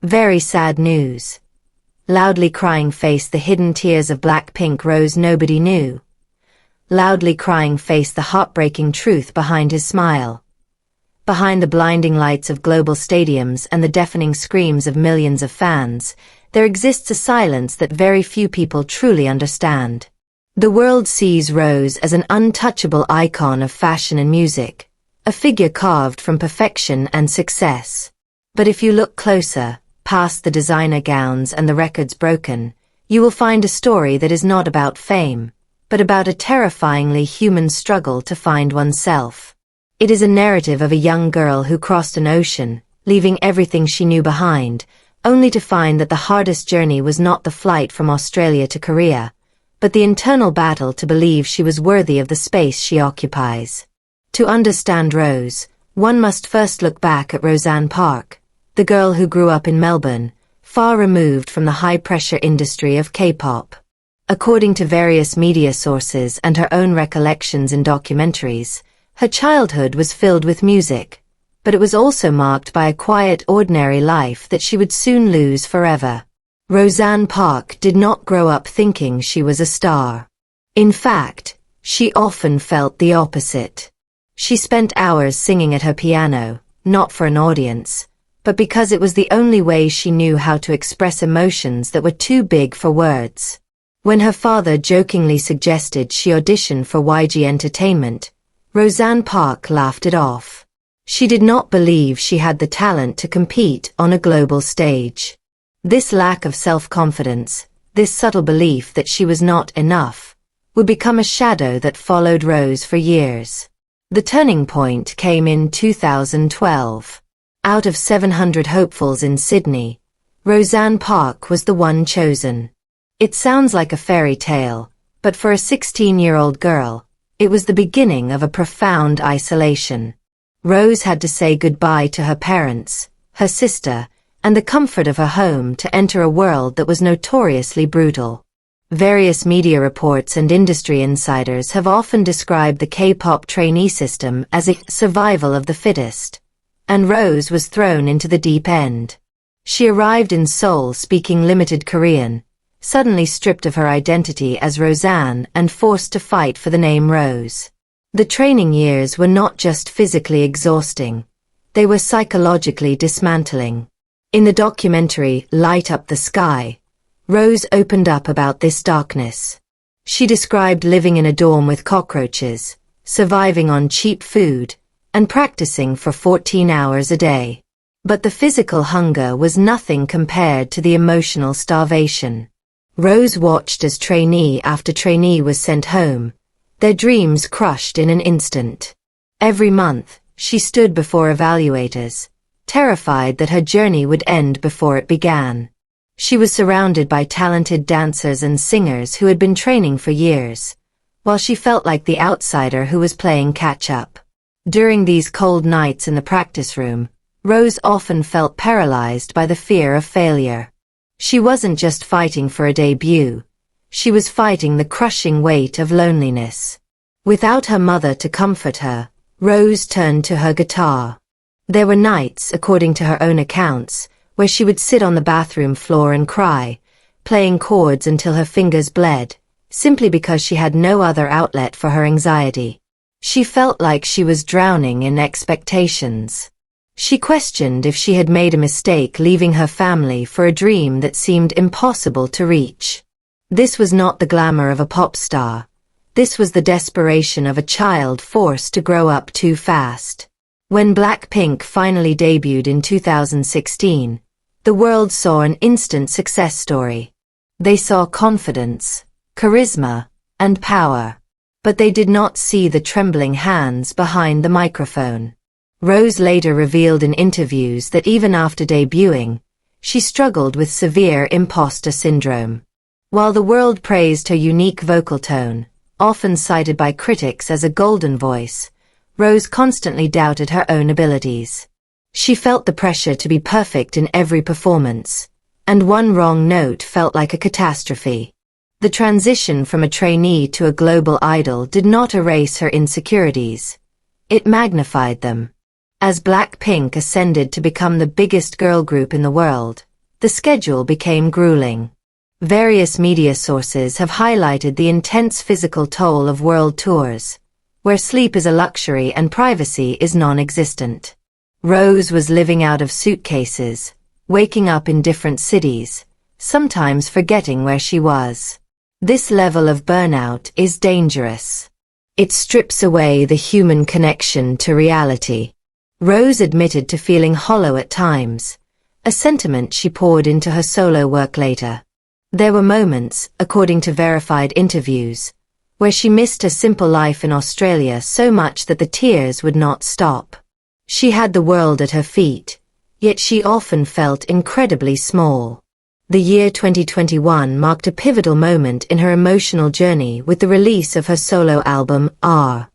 Very sad news. Loudly crying face, the hidden tears of Blackpink Rose nobody knew. Loudly crying face, the heartbreaking truth behind his smile. Behind the blinding lights of global stadiums and the deafening screams of millions of fans, there exists a silence that very few people truly understand. The world sees Rose as an untouchable icon of fashion and music, a figure carved from perfection and success. But if you look closer, past the designer gowns and the records broken, you will find a story that is not about fame, but about a terrifyingly human struggle to find oneself. It is a narrative of a young girl who crossed an ocean, leaving everything she knew behind, only to find that the hardest journey was not the flight from Australia to Korea, but the internal battle to believe she was worthy of the space she occupies. To understand Rose, one must first look back at Roseanne Park, the girl who grew up in Melbourne, far removed from the high-pressure industry of K-pop. According to various media sources and her own recollections in documentaries, her childhood was filled with music, but it was also marked by a quiet, ordinary life that she would soon lose forever. Roseanne Park did not grow up thinking she was a star. In fact, she often felt the opposite. She spent hours singing at her piano, not for an audience, but because it was the only way she knew how to express emotions that were too big for words. When her father jokingly suggested she audition for YG Entertainment, Roseanne Park laughed it off. She did not believe she had the talent to compete on a global stage. This lack of self-confidence, this subtle belief that she was not enough, would become a shadow that followed Rose for years. The turning point came in 2012. Out of 700 hopefuls in Sydney, Roseanne Park was the one chosen. It sounds like a fairy tale, but for a 16-year-old girl, it was the beginning of a profound isolation. Rose had to say goodbye to her parents, her sister, and the comfort of her home to enter a world that was notoriously brutal. Various media reports and industry insiders have often described the K-pop trainee system as a survival of the fittest. And Rose was thrown into the deep end. She arrived in Seoul speaking limited Korean, suddenly stripped of her identity as Roseanne and forced to fight for the name Rose. The training years were not just physically exhausting, they were psychologically dismantling. In the documentary Light Up the Sky, Rose opened up about this darkness. She described living in a dorm with cockroaches, surviving on cheap food, and practicing for 14 hours a day. But the physical hunger was nothing compared to the emotional starvation. Rose watched as trainee after trainee was sent home, their dreams crushed in an instant. Every month, she stood before evaluators, terrified that her journey would end before it began. She was surrounded by talented dancers and singers who had been training for years, while she felt like the outsider who was playing catch-up. During these cold nights in the practice room, Rose often felt paralyzed by the fear of failure. She wasn't just fighting for a debut, she was fighting the crushing weight of loneliness. Without her mother to comfort her, Rose turned to her guitar. There were nights, according to her own accounts, where she would sit on the bathroom floor and cry, playing chords until her fingers bled, simply because she had no other outlet for her anxiety. She felt like she was drowning in expectations. She questioned if she had made a mistake leaving her family for a dream that seemed impossible to reach. This was not the glamour of a pop star. This was the desperation of a child forced to grow up too fast. When Blackpink finally debuted in 2016, the world saw an instant success story. They saw confidence, charisma, and power. But they did not see the trembling hands behind the microphone. Rose later revealed in interviews that even after debuting, she struggled with severe imposter syndrome. While the world praised her unique vocal tone, often cited by critics as a golden voice, Rose constantly doubted her own abilities. She felt the pressure to be perfect in every performance, and one wrong note felt like a catastrophe. The transition from a trainee to a global idol did not erase her insecurities. It magnified them. As Blackpink ascended to become the biggest girl group in the world, the schedule became grueling. Various media sources have highlighted the intense physical toll of world tours, where sleep is a luxury and privacy is non-existent. Rose was living out of suitcases, waking up in different cities, sometimes forgetting where she was. This level of burnout is dangerous. It strips away the human connection to reality. Rose admitted to feeling hollow at times, a sentiment she poured into her solo work later. There were moments, according to verified interviews, where she missed her simple life in Australia so much that the tears would not stop. She had the world at her feet, yet she often felt incredibly small. The year 2021 marked a pivotal moment in her emotional journey with the release of her solo album, R.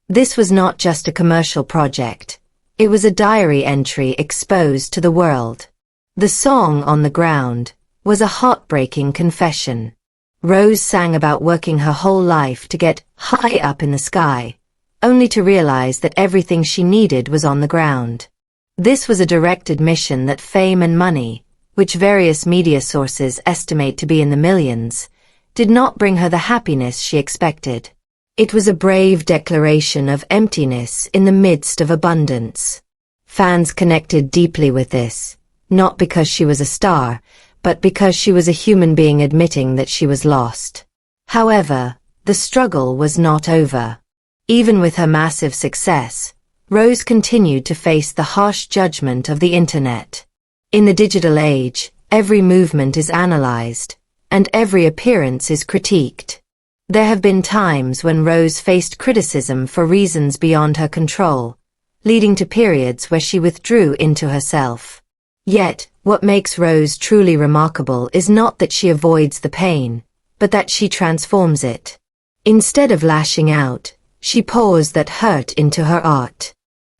This was not just a commercial project. It was a diary entry exposed to the world. The song On the Ground was a heartbreaking confession. Rose sang about working her whole life to get high up in the sky, only to realize that everything she needed was on the ground. This was a direct admission that fame and money, which various media sources estimate to be in the millions, did not bring her the happiness she expected. It was a brave declaration of emptiness in the midst of abundance. Fans connected deeply with this, not because she was a star, but because she was a human being admitting that she was lost. However, the struggle was not over. Even with her massive success, Rose continued to face the harsh judgment of the internet. In the digital age, every movement is analyzed, and every appearance is critiqued. There have been times when Rose faced criticism for reasons beyond her control, leading to periods where she withdrew into herself. Yet, what makes Rose truly remarkable is not that she avoids the pain, but that she transforms it. Instead of lashing out, she pours that hurt into her art.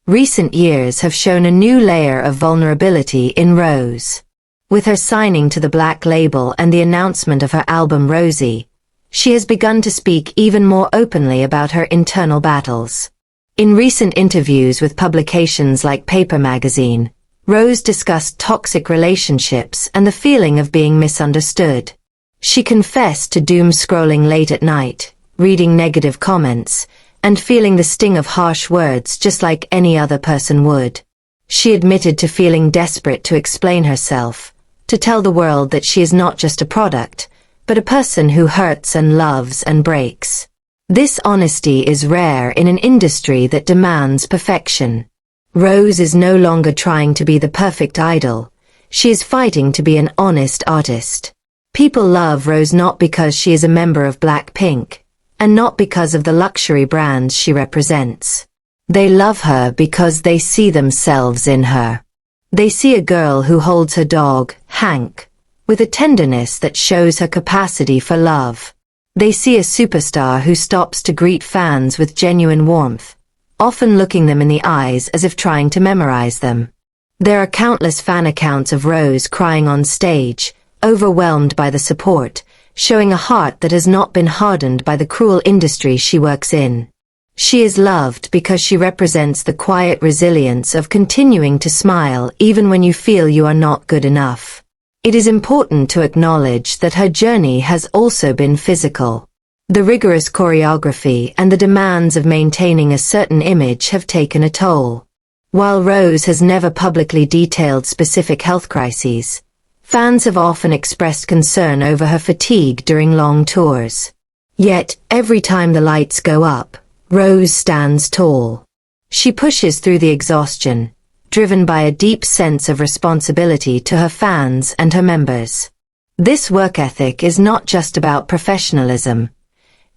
Recent years have shown a new layer of vulnerability in Rose. With her signing to the Black label and the announcement of her album Rosé, she has begun to speak even more openly about her internal battles. In recent interviews with publications like Paper magazine, Rose discussed toxic relationships and the feeling of being misunderstood. She confessed to doom scrolling late at night, reading negative comments, and feeling the sting of harsh words just like any other person would. She admitted to feeling desperate to explain herself, to tell the world that she is not just a product, but a person who hurts and loves and breaks. This honesty is rare in an industry that demands perfection. Rose is no longer trying to be the perfect idol. She is fighting to be an honest artist. People love Rose not because she is a member of Blackpink, and not because of the luxury brands she represents. They love her because they see themselves in her. They see a girl who holds her dog, Hank, with a tenderness that shows her capacity for love. They see a superstar who stops to greet fans with genuine warmth, often looking them in the eyes as if trying to memorize them. There are countless fan accounts of Rose crying on stage, overwhelmed by the support, showing a heart that has not been hardened by the cruel industry she works in. She is loved because she represents the quiet resilience of continuing to smile even when you feel you are not good enough. It is important to acknowledge that her journey has also been physical. The rigorous choreography and the demands of maintaining a certain image have taken a toll. While Rose has never publicly detailed specific health crises, fans have often expressed concern over her fatigue during long tours. Yet, every time the lights go up, Rose stands tall. She pushes through the exhaustion, driven by a deep sense of responsibility to her fans and her members. This work ethic is not just about professionalism.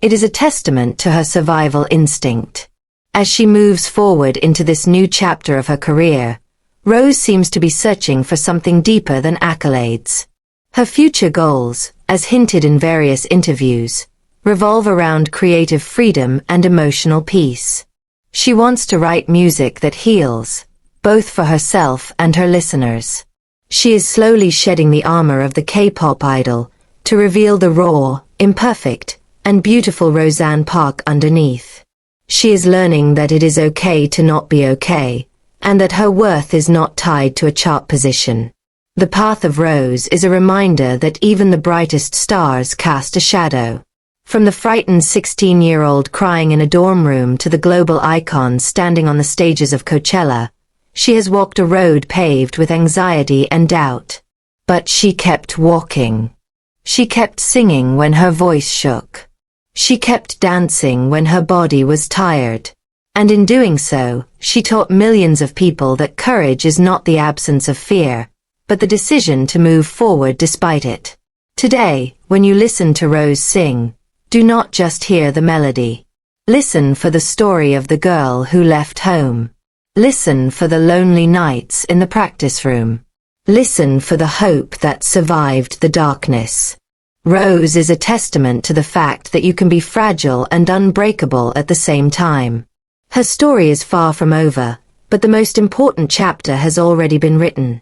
It is a testament to her survival instinct. As she moves forward into this new chapter of her career, Rose seems to be searching for something deeper than accolades. Her future goals, as hinted in various interviews, revolve around creative freedom and emotional peace. She wants to write music that heals, both for herself and her listeners. She is slowly shedding the armor of the K-pop idol to reveal the raw, imperfect, and beautiful Roseanne Park underneath. She is learning that it is okay to not be okay, and that her worth is not tied to a chart position. The path of Rose is a reminder that even the brightest stars cast a shadow. From the frightened 16-year-old crying in a dorm room to the global icon standing on the stages of Coachella, she has walked a road paved with anxiety and doubt. But she kept walking. She kept singing when her voice shook. She kept dancing when her body was tired. And in doing so, she taught millions of people that courage is not the absence of fear, but the decision to move forward despite it. Today, when you listen to Rose sing, do not just hear the melody. Listen for the story of the girl who left home. Listen for the lonely nights in the practice room. Listen for the hope that survived the darkness. Rose is a testament to the fact that you can be fragile and unbreakable at the same time. Her story is far from over, but the most important chapter has already been written.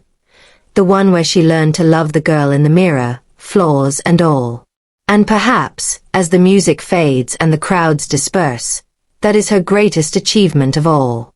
The one where she learned to love the girl in the mirror, flaws and all. And perhaps, as the music fades and the crowds disperse, that is her greatest achievement of all.